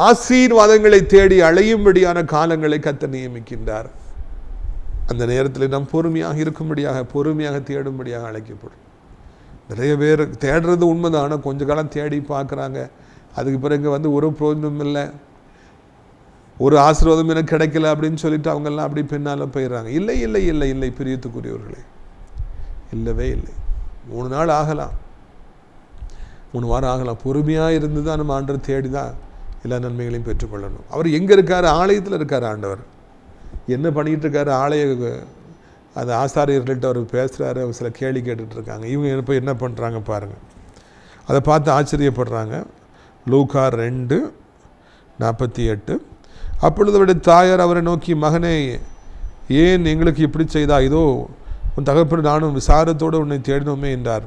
ஆசீர்வாதங்களை தேடி அலையும்படியான காலங்களை கர்த்தர் நியமிக்கின்றார். அந்த நேரத்தில் நாம் பொறுமையாக இருக்கும்படியாக, பொறுமையாக தேடும்படியாக அழைக்கப்படும். நிறைய பேர் தேடுறது உண்மைதான், ஆனால் கொஞ்ச காலம் தேடி பார்க்குறாங்க, அதுக்கு பிறகு வந்து ஒரு பிரயோஜனம் இல்லை, ஒரு ஆசீர்வாதம் எனக்கு கிடைக்கல அப்படின்னு சொல்லிட்டு அவங்கெல்லாம் அப்படி பின்னால் போயிடுறாங்க. இல்லை இல்லை இல்லை இல்லை பிரியத்துக்குரியவர்களே, இல்லவே இல்லை. 3 நாள் ஆகலாம், 3 வாரம் ஆகலாம். பொறுமையாக இருந்து தான் நம்ம ஆண்டவர் தேடி தான் எல்லா நன்மைகளையும் பெற்றுக்கொள்ளணும். அவர் எங்கே இருக்கார்? ஆலயத்தில் இருக்கார். ஆண்டவர் என்ன பண்ணிகிட்டு இருக்காரு? அந்த ஆசாரியர்கள்ட்ட அவர் பேசுகிறாரு, அவர் சில கேள்வி கேட்டுட்ருக்காங்க. இவங்க இப்போ என்ன பண்ணுறாங்க பாருங்கள், அதை பார்த்து ஆச்சரியப்படுறாங்க. லூக்கா 2:48. அப்பொழுது அவருடைய தாயார் அவரை நோக்கி, மகனே, ஏன் எங்களுக்கு இப்படி செய்தா? இதோ உன் தகப்பன் நானும் விசாரத்தோடு உன்னை தேடினோமே என்றார்.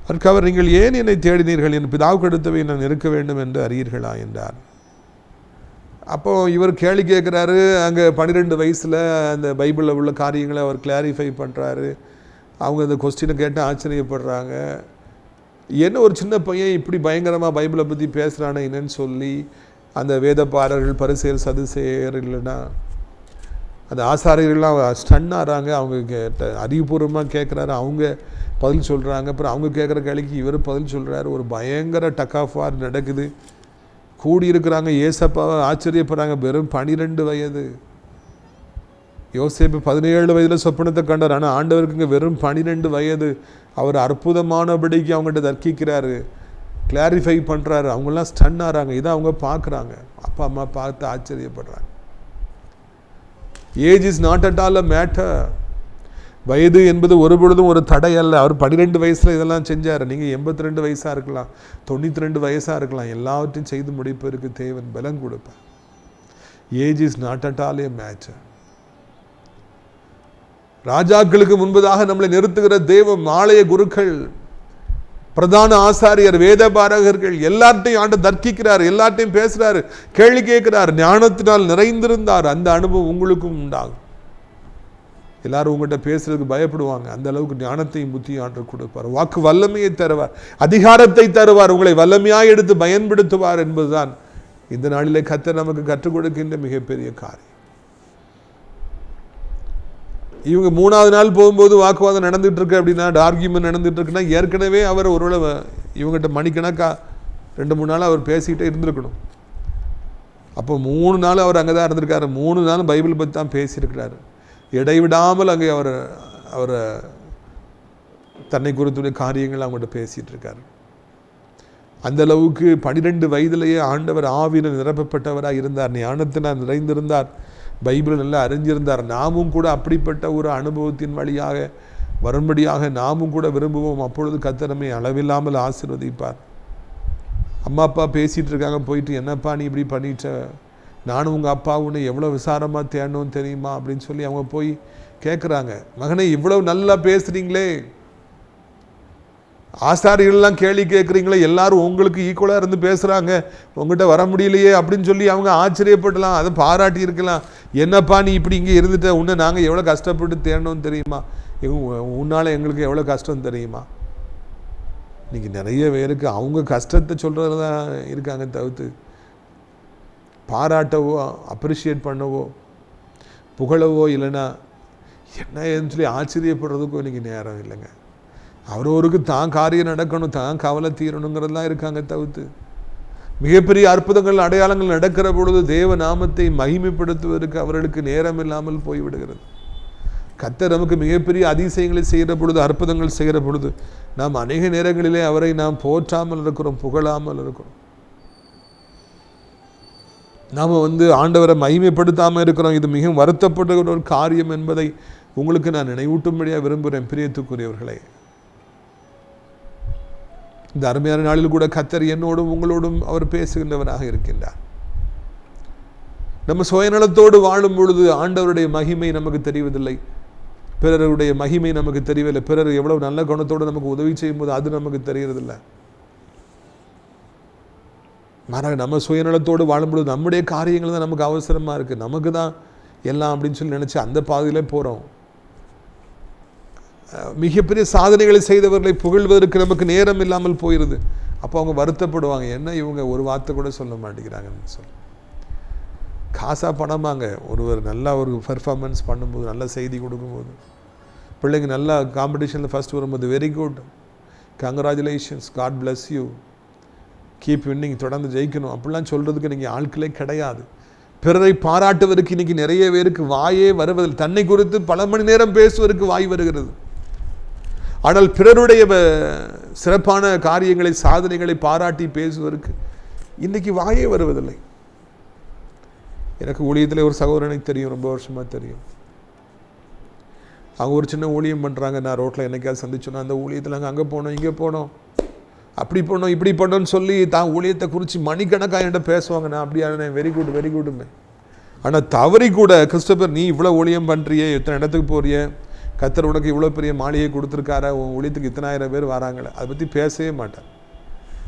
அதற்கு அவர், நீங்கள் ஏன் என்னை தேடினீர்கள்? என் பிதாவுக்கு அடுத்தவை நான் இருக்க வேண்டும் என்று அறியீர்களா என்றார். அப்போது இவர் கேள்வி கேட்குறாரு. அங்கே 12 வயசில் அந்த பைபிளில் உள்ள காரியங்களை அவர் கிளாரிஃபை பண்ணுறாரு. அவங்க அந்த கொஸ்டினை கேட்டு ஆச்சரியப்படுறாங்க. என்ன ஒரு சின்ன பையன் இப்படி பயங்கரமாக பைபிளை பற்றி பேசுகிறானே என்னன்னு சொல்லி அந்த வேதப்பாரர்கள், பரிசேயர், சதுசேயர், இல்லைன்னா அந்த ஆசாரியர்கள்லாம் ஸ்டன் ஆகிறாங்க. அவங்க அறிவுபூர்வமாக கேட்குறாரு, அவங்க பதில் சொல்கிறாங்க. அப்புறம் அவங்க கேட்குற கேள்விக்கு இவர் பதில் சொல்கிறாரு. ஒரு பயங்கர டக் ஆஃப் வார் நடக்குது. கூடியிருக்கிறாங்க, ஏசப்பாவை ஆச்சரியப்படுறாங்க. வெறும் 12 வயது. யோசேப்பு 17 வயதில் சொப்பனத்தை கண்டார், ஆனால் ஆண்டவருக்கு இங்கே வெறும் 12 வயது. அவர் அற்புதமானபடிக்கு அவங்ககிட்ட தர்க்கிக்கிறாரு, கிளாரிஃபை பண்ணுறாரு. அவங்கெல்லாம் ஸ்டன் ஆகிறாங்க. இதை அவங்க பார்க்குறாங்க, அப்பா அம்மா பார்த்து ஆச்சரியப்படுறாங்க. Age is not at all a matter. வயது என்பது ஒரு பொழுதும் ஒரு தடை அல்ல. அவர் 12 வயசில் இதெல்லாம் செஞ்சார். நீங்கள் 82 வயசாக இருக்கலாம், 92 வயசாக இருக்கலாம், எல்லாவற்றையும் செய்து முடிப்பதற்கு தேவன் பலம் கொடுப்பார். Age is not at all A matter. ராஜாக்களுக்கு முன்பதாக நம்மளை நிறுத்துகிற தேவம், ஆலய குருக்கள், பிரதான ஆசாரியர், வேத பாரகர்கள் எல்லார்ட்டையும் ஆண்டு தர்க்கிக்கிறார், எல்லார்ட்டையும் பேசுகிறாரு, கேள்வி கேட்கிறார், ஞானத்தினால் நிறைந்திருந்தார். அந்த அனுபவம் உங்களுக்கும் உண்டாகும். எல்லாரும் உங்கள்கிட்ட பேசுறதுக்கு பயப்படுவாங்க. அந்த அளவுக்கு ஞானத்தையும் புத்தியும் ஆண்டு கொடுப்பார். வாக்கு வல்லமையை தருவார், அதிகாரத்தை தருவார், உங்களை வல்லமையாக எடுத்து பயன்படுத்துவார் என்பதுதான் இந்த நாளிலே கர்த்தர் நமக்கு கற்றுக் கொடுக்கின்ற மிகப்பெரிய காரியம். இவங்க 3வது நாள் போகும்போது வாக்குவாதம் நடந்துட்டு இருக்கு அப்படின்னா, ஆர்கியூமெண்ட் நடந்துட்டு இருக்குன்னா, ஏற்கனவே அவர் ஒருவேளை இவங்ககிட்ட மணிக்கணக்காக 2-3 நாள் அவர் பேசிக்கிட்டே இருந்திருக்கணும். அப்போ 3 நாள் அவர் அங்கே தான் இருந்திருக்காரு. 3 நாள் பைபிள் பற்றி தான் பேசியிருக்கிறாரு. இடைவிடாமல் அங்கே அவர் தன்னை குறித்துடைய காரியங்கள் அவங்கள்ட்ட பேசிகிட்டு இருக்காரு. அந்த அளவுக்கு 12 வயதிலேயே ஆண்டவர் ஆவியில் நிரப்பப்பட்டவராக இருந்தார், ஞானத்தினால் நிறைந்திருந்தார், பைபிள் நல்லா அறிஞ்சிருந்தார். நாமும் கூட அப்படிப்பட்ட ஒரு அனுபவத்தின் வழியாக வரும்படியாக நாமும் கூட விரும்புவோம். அப்பொழுது கர்த்தர் நம்மை அளவில்லாமல் ஆசீர்வதிப்பார். அம்மா அப்பா பேசிகிட்டு இருக்காங்க, போயிட்டு என்னப்பா நீ இப்படி பண்ணிட்ட, நானும் உங்கள் அப்பா உன்னை எவ்வளோ விசாரமாக தேடணும்னு தெரியுமா அப்படின்னு சொல்லி அவங்க போய் கேட்குறாங்க. மகனே, இவ்வளவு நல்லா பேசுகிறீங்களே, ஆசாரியர்கள்லாம் கேள்வி கேட்குறீங்களே, எல்லாரும் உங்களுக்கு ஈக்குவலாக இருந்து பேசுகிறாங்க, உங்கள்கிட்ட வர முடியலையே அப்படின்னு சொல்லி அவங்க ஆச்சரியப்படலாம், அதை பாராட்டி இருக்கலாம். என்னப்பா நீ இப்படி இங்கே இருந்துட்ட, உன்னை நாங்கள் எவ்வளோ கஷ்டப்பட்டு தேடணும்னு தெரியுமா, உன்னால் எங்களுக்கு எவ்வளோ கஷ்டம் தெரியுமா. இன்றைக்கி நிறைய பேருக்கு அவங்க கஷ்டத்தை சொல்கிறது தான் இருக்காங்க, தவிர்த்து பாராட்டவோ அப்ரிஷியேட் பண்ணவோ புகழவோ இல்லைன்னா என்னன்னு சொல்லி ஆச்சரியப்படுறதுக்கும் இன்றைக்கி நேரம் இல்லைங்க. அவரவருக்கு தான் காரியம் நடக்கணும், தான் கவலை தீரணுங்கிறதுலாம் இருக்காங்க, தவிர்த்து மிகப்பெரிய அற்புதங்கள் அடையாளங்கள் நடக்கிற பொழுது தேவ நாமத்தை மகிமைப்படுத்துவதற்கு அவர்களுக்கு நேரம் இல்லாமல் போய்விடுகிறது. கர்த்தர் நமக்கு மிகப்பெரிய அதிசயங்களை செய்கிற பொழுது, அற்புதங்கள் செய்கிற பொழுது நாம் அநேக நேரங்களிலே அவரை நாம் போற்றாமல் இருக்கிறோம், புகழாமல் இருக்கிறோம். நாம் ஆண்டவரை மகிமைப்படுத்தாமல் இருக்கிறோம். இது மிகவும் வருத்தப்பட்ட ஒரு காரியம் என்பதை உங்களுக்கு நான் நினைவூட்டும்படியாக விரும்புகிறேன். பிரியத்துக்குரியவர்களே, இந்த அருமையான நாளில் கூட கர்த்தர் என்னோடும் உங்களோடும் அவர் பேசுகின்றவராக இருக்கின்றார். நம்ம சுயநலத்தோடு வாழும் பொழுது ஆண்டவருடைய மகிமை நமக்கு தெரிவதில்லை, பிறருடைய மகிமை நமக்கு தெரியவில்லை. பிறர் எவ்வளவு நல்ல குணத்தோடு நமக்கு உதவி செய்யும் போது அது நமக்கு தெரியறதில்லை. மாறாக நம்ம சுயநலத்தோடு வாழும்பொழுது நம்முடைய காரியங்கள் தான் நமக்கு அவசரமாக இருக்குது, நமக்கு தான் எல்லாம் அப்படின்னு சொல்லி நினச்சி அந்த பாதையிலே போகிறோம். மிகப்பெரிய சாதனைகளை செய்தவர்களை புகழ்வதற்கு நமக்கு நேரம் இல்லாமல் போயிடுது. அப்போ அவங்க வருத்தப்படுவாங்க, என்ன இவங்க ஒரு வார்த்தை கூட சொல்ல மாட்டேங்கிறாங்கன்னு சொல்லி. காசா பணமாங்க, ஒருவர் நல்லா ஒரு பெர்ஃபார்மன்ஸ் பண்ணும்போது, நல்ல செய்தி கொடுக்கும்போது, பிள்ளைங்க நல்லா காம்படிஷனில் ஃபஸ்ட் வரும்போது, very good, congratulations, God bless you, keep winning, தொடர்ந்து ஜெயிக்கணும் அப்படிலாம் சொல்கிறதுக்கு இன்றைக்கி ஆட்களே கிடையாது. பிறரை பாராட்டுவதற்கு இன்றைக்கி நிறைய பேருக்கு வாயே வருவதில்லை. தன்னை குறித்து பல மணி நேரம் பேசுவதற்கு வாய் வருகிறது, ஆனால் பிறருடைய சிறப்பான காரியங்களை சாதனைகளை பாராட்டி பேசுவதற்கு இன்றைக்கி வாயே வருவதில்லை. எனக்கு ஊழியத்தில் ஒரு சகோதரனை தெரியும், ரொம்ப வருஷமாக தெரியும். அவங்க ஒரு சின்ன ஊழியம் பண்ணுறாங்க. நான் ரோட்டில் என்னைக்காவது சந்திச்சோன்னா அந்த ஊழியத்தில் அங்கே போனோம், இங்கே போனோம், அப்படி பண்ணோம், இப்படி பண்ணோன்னு சொல்லி தான் ஊழியத்தை குறித்து மணிக்கணக்காக என்கிட்ட பேசுவாங்க. நான் அப்படியான வெரி குட் வெரி குட்மே. ஆனால் தவறி கூட, கிறிஸ்டோபர் நீ இவ்வளோ ஊழியம் பண்ணுறியே, இத்தனை இடத்துக்கு போறிய, கர்த்தர் உனக்கு இவ்வளோ பெரிய மாளிகை கொடுத்துருக்கார, உன் ஊழியத்துக்கு இத்தனாயிரம் பேர் வராங்களே, அதை பற்றி பேசவே மாட்டார்.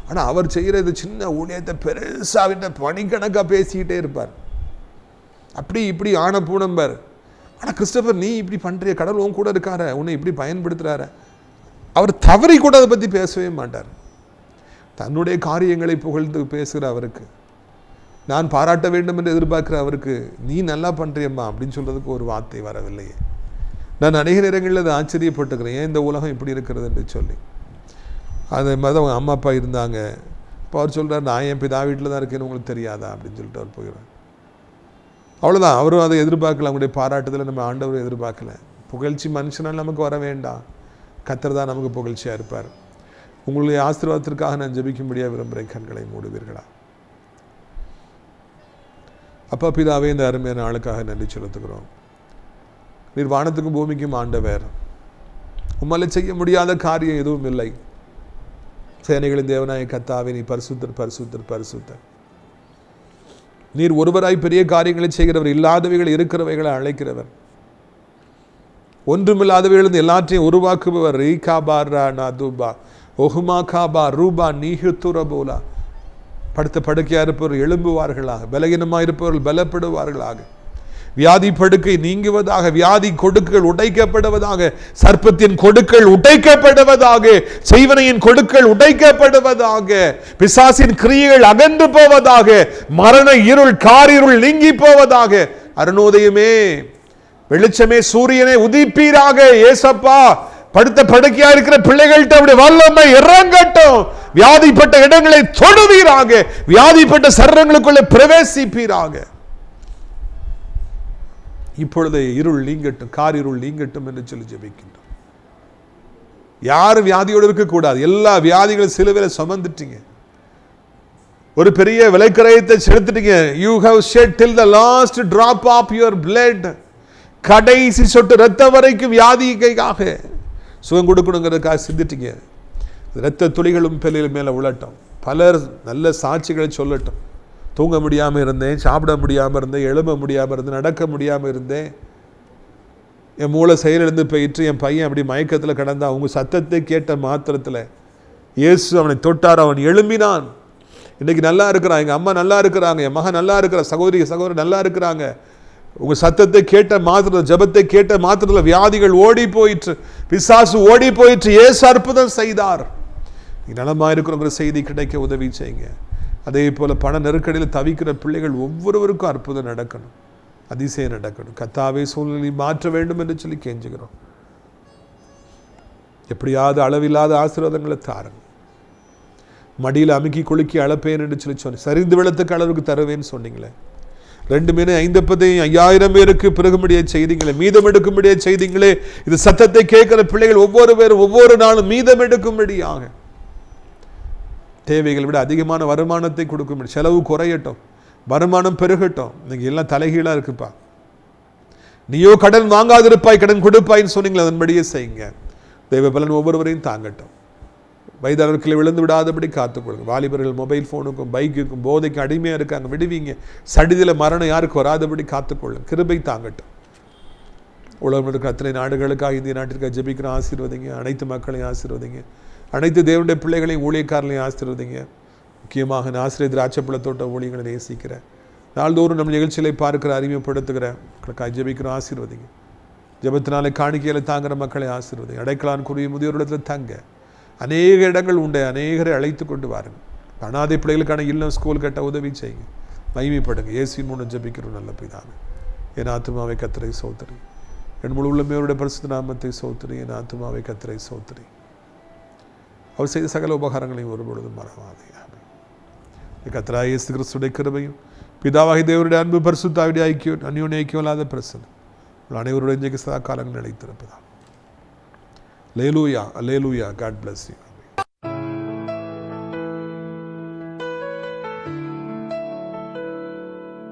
ஆனால் அவர் செய்கிற இது சின்ன ஊழியத்தை பெருசாக மணிக்கணக்காக பேசிக்கிட்டே இருப்பார். அப்படி இப்படி ஆன பூனம்பார். ஆனால் கிறிஸ்டோபர் நீ இப்படி பண்ணுறிய, கடவுள் உன் கூட இருக்கார, உன்னை இப்படி பயன்படுத்துகிறார, அவர் தவறி கூட அதை பற்றி பேசவே மாட்டார். தன்னுடைய காரியங்களை புகழ்ந்து பேசுகிற அவருக்கு, நான் பாராட்ட வேண்டும் என்று எதிர்பார்க்குற அவருக்கு, நீ நல்லா பண்ணுறியம்மா அப்படின்னு சொல்கிறதுக்கு ஒரு வார்த்தை வரவில்லையே. நான் அநேக நேரங்களில் அதை ஆச்சரியப்பட்டுக்கிறேன், ஏன் இந்த உலகம் இப்படி இருக்கிறது என்று சொல்லி. அதே மாதிரி அவங்க அம்மா அப்பா இருந்தாங்க. இப்போ அவர் சொல்கிறார், நான் என் பிதா வீட்டில் தான் இருக்கேன்னு உங்களுக்கு தெரியாதா அப்படின்னு சொல்லிட்டு அவர் போயிடுவார். அவ்வளோதான். அவரும் அதை எதிர்பார்க்கல, அவங்களுடைய பாராட்டுதலை நம்ம ஆண்டவரும் எதிர்பார்க்கல. புகழ்ச்சி மனுஷனால் நமக்கு வர வேண்டாம், கர்த்தர் தான் நமக்கு புகழ்ச்சியாக இருப்பார். உங்களுடைய ஆசீர்வாதத்திற்காக நான் ஜெபிக்கும்படியாக விரும்புகிறேன். கண்களை மூடுவீர்களா? அப்பா பிதாவே, இந்த அருமையான நாளுக்காக நன்றி செலுத்துகிறோம். நீர் வானத்துக்கும் பூமிக்கும் ஆண்டவர், உம்மால செய்ய முடியாத காரியம் எதுவும் இல்லை. சேனைகளின் தேவனாய கர்த்தாவே, நீ பரிசுத்தர் பரிசுத்தர் பரிசுத்தர். நீர் ஒருவராய் பெரிய காரியங்களை செய்கிறவர், இல்லாதவைகள் இருக்கிறவைகளை அழைக்கிறவர், ஒன்றுமில்லாதவைகள் எல்லாற்றையும் உருவாக்குபவர். ரீகாபாரா நாதுபா ஒஹுமாகாபா ரூபா நீஹுத்துரபோலா. படுத்த படுக்கையாக இருப்பவர்கள் எழும்புவார்களாக, பலகீனமாக இருப்பவர்கள் பலப்படுவார்களாக, வியாதி படுக்கை நீங்குவதாக, வியாதி கொடுக்கள் உடைக்கப்படுவதாக, சர்ப்பத்தின் கொடுக்கள் உடைக்கப்படுவதாக, செய்வனையின் கொடுக்கள் உடைக்கப்படுவதாக, பிசாசின் கிரியைகள் அகன்று போவதாக, மரண இருள் காரிருள் நீங்கி போவதாக. அருணோதயமே, வெளிச்சமே, சூரியனை உதிப்பீராக. ஏசப்பா, படுத்த படுக்கையா இருக்கிற பிள்ளைகள்கிட்ட அப்படி வல்லமை இறங்கட்டும். வியாதிப்பட்ட இடங்களை தொடுவீராக, வியாதிப்பட்ட சரீரங்களுக்குள்ளே பிரவேசிப்பீராக. இப்பொழுது இருள் நீங்கட்டும், காரிருள் நீங்கட்டும் என்று சொல்லி ஜெபிக்கின்றோம். யாரும் வியாதியோடு இருக்கக்கூடாது. எல்லா வியாதிகளும் சிலுவையில் சுமந்துட்டீங்க, ஒரு பெரிய விலைக்கரையத்தை செலுத்திட்டீங்க. You have shed till the last drop of your blood. கடைசி சொட்டு ரத்தம் வரைக்கும் வியாதிக்காக சுகம் கொடுக்கணுங்கிறதுக்காக சிந்திட்டீங்க. இரத்த துளிகளும் பிள்ளைகள் மேலே விழட்டும். பலர் நல்ல சாட்சிகளை சொல்லட்டும். தூங்க முடியாமல் இருந்தேன், சாப்பிட முடியாமல் இருந்தேன், எழும்ப முடியாமல் இருந்தேன், நடக்க முடியாமல் இருந்தேன், என் மூளை செயலிழந்து போயிட்டு என் பையன் அப்படி மயக்கத்தில் கிடந்தான். அவங்க சத்தத்தை கேட்ட மாத்திரத்தில் இயேசு அவனை தொட்டார், அவன் எழும்பினான். இன்றைக்கி நல்லா இருக்கிறான், எங்கள் அம்மா நல்லா இருக்கிறாங்க, என் மகன் நல்லா இருக்கிற, சகோதரி நல்லா இருக்கிறாங்க. உங்கள் சத்தத்தை கேட்ட மாத்திரத்தில், ஜபத்தை கேட்ட மாத்திரத்தில் வியாதிகள் ஓடி போயிற்று, பிசாசு ஓடி போயிற்று. இயேசு அற்புதம் செய்தார். நீங்கள் நலமாக இருக்கிறோங்கிற செய்தி கிடைக்க உதவி செய்யுங்க. அதே போல் பண நெருக்கடியில் தவிக்கிற பிள்ளைகள் ஒவ்வொருவருக்கும் அற்புதம் நடக்கணும், அதிசயம் நடக்கணும். கர்த்தாவே, சூழ்நிலை மாற்ற வேண்டும் என்று சொல்லி கெஞ்சுகிறோம். எப்படியாவது அளவில்லாத ஆசீர்வாதங்களை தாருங்க. மடியில் அமுக்கி குலுக்கி அளப்பேன் என்று சொல்லி சொன்னேன். சரிந்து வெள்ளத்துக்கு அளவுக்கு தருவேன்னு சொன்னீங்களே. 2 மீன் 5 அப்பத்தையும் 5000 பேருக்கு பிறகும்படியே செய்தீங்களே, மீதம் எடுக்கும்படியே செய்தீங்களே. இது சத்தத்தை கேட்கிற பிள்ளைகள் ஒவ்வொரு பேரும் ஒவ்வொரு நாளும் மீதம் எடுக்கும்படியாக, தேவைகளை விட அதிகமான வருமானத்தை கொடுக்கும்படி, செலவு குறையட்டும், வருமானம் பெருகட்டும். இன்னைக்கு எல்லாம் தலைகீழாக இருக்குப்பா. நீயோ கடன் வாங்காதிருப்பாய் கடன் கொடுப்பாயின்னு சொன்னீங்களே, அதன்படியே செய்யுங்க. தெய்வ பலன் ஒவ்வொருவரையும் தாங்கட்டும். வயதானவர்களை விழுந்து விடாதபடி காத்துக்கொள்ளுங்க. வாலிபர்கள் மொபைல் ஃபோனுக்கும் பைக்குக்கும் போதைக்கும் அடிமையாக இருக்காங்க, விடுவீங்க. சடிதில் மரணம் யாருக்கு வராதபடி காத்துக்கொள்ளுங்க. கிருபை தாங்கட்டும். உலகம் இருக்கிற அத்தனை நாடுகளுக்காக, இந்திய நாட்டிற்காக ஜெபிக்கிற ஆசீர்வதிங்க. அனைத்து மக்களையும் ஆசீர்வதிங்க. அனைத்து தேவனுடைய பிள்ளைகளையும் ஊழியக்காரர்களையும் ஆசீர்வதிங்க. முக்கியமாக நான் ஆசிரியர் திராட்சைப்பழ தோட்ட ஊழியர்களை நேசிக்கிறேன். நாள்தோறும் நம்ம நிகழ்ச்சிகளை பார்க்கிற அறிமுகப்படுத்துகிறேன் மக்களுக்காக ஜெபிக்கிற ஆசீர்வதிங்க. ஜெபத்தினாலே காணிக்கையில தாங்குகிற மக்களை ஆசீர்வதிங்க. அடைக்கலான் குறுகிய முதியோரிடத்தில் தங்க அநேக இடங்கள் உண்டு. அநேகரை அழைத்து கொண்டு வாருங்க. அனாதை பிள்ளைகளுக்கான இல்லம் ஸ்கூல் கட்ட உதவி செய்யுங்க. மகிமைப்படுங்க. இயேசுவின் மூலம் ஜெபிக்கிறோம் நல்ல பிதாவே. என் ஆத்துமாவை கர்த்தரை ஸ்தோத்திரி. என் முழு உள்ளமையோருடைய பரிசுத்த நாமத்தை ஸ்தோத்திரி. என் ஆத்துமாவை கர்த்தரை ஸ்தோத்திரி. அவர் செய்த சகல உபகாரங்களையும் ஒருபொழுதும் மறவாதே. கர்த்தராகிய இயேசு கிறிஸ்துவின் கிருபையும் பிதாவாகிய தேவனுடைய அன்பு பரிசுத்த ஆவியுடைய ஐக்கியம் அந்யோன்ய ஐக்கியம் இல்லாத பிரசன்னம் அனைவருடைய இன்றைக்கு சதா காலங்கள் நிலைத்திருப்பதா. அல்லேலூயா, அல்லேலூயா. God bless you.